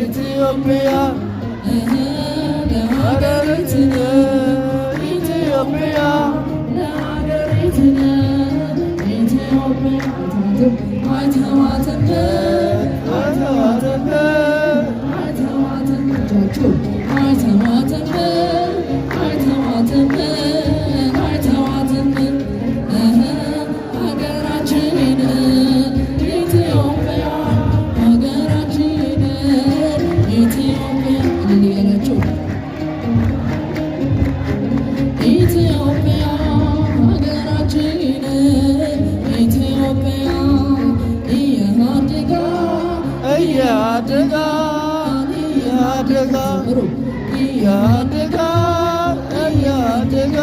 ኢትዮጵያ ለሀገሪቱን ኢትዮጵያ ለሀገሪቱን ኢትዮጵያ አይተዋትም አይተዋትም አይተዋትም አይተዋትም አይተዋትም አይተዋትም ሀገራችንን ኢትዮጵያ ሀገራችንን ኢትዮጵያ እንዲገናቸው ኢትዮጵያ ሀገራችንን ኢትዮጵያ እያደጋ እያደጋ እያደጋ እያደጋ እያደጋ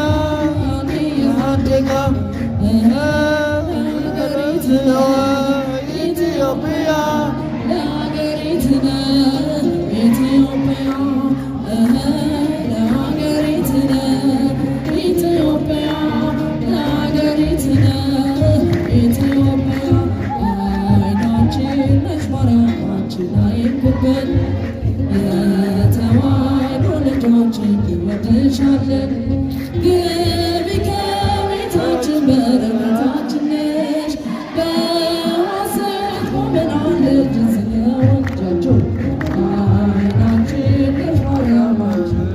እያደጋ ኢትዮጵያ ለሀገሪቱን ኢትዮጵያ ለሀገሪቱን ኢትዮጵያ ለሀገሪቱን ኢትዮጵያ አይናችን ነሽ ማርያማችን አይንኩብን የተዋሕዶ ልጆችን እንወድሻለን ግቢ ከቤታችን በረከታችን ነሽ በሐሴት ቆመናል እጅ ስለወጃቸው አይናችን ነሽ ማርያማችን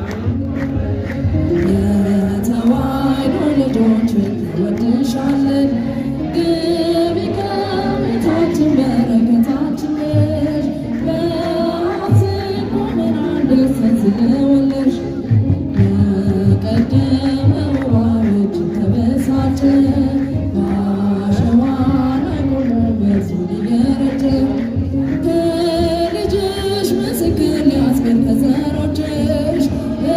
የተዋሕዶ ልጆችን እንወድሻለን ግቢ ከቤታችን በረከታችን ነሽ በሐሴት ቆመናል ደስ ስለወለድሽ የቀደመው ባሮች ተበሳጨ በአሸዋ ላይ ቆሞ በእርሱን እየረጨ ከልጅሽ ምስክር ሊያስገኝ ከዘሮችሽ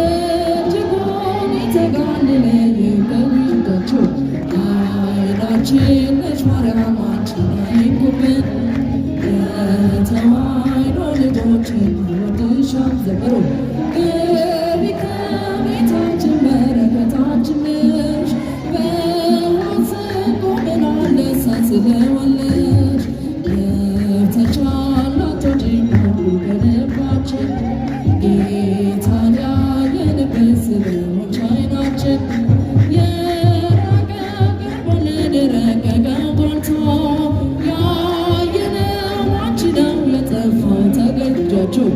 እጅጉን ይተጋል ሊለይብሽ እጃቸው አይናችን ነሽ ማርያማችን አይንኩብን የተዋሕዶ ልጆችን እንወድሻለን ዘምሩ ግቢ ከቤታችን በረከታችን ነሽ በሐሴት ቆመናል ደስታን ስለወለድሽ ገብተሻል አትወጪም ሁሉ ከልባችን ጌታን ያየንበት ስምዖች አይናችን የራቀ ቀርቦልን የረቀቀ ጎልቶ ያየነው አንቺ ነው የጠፋው ተገኝቷችሁ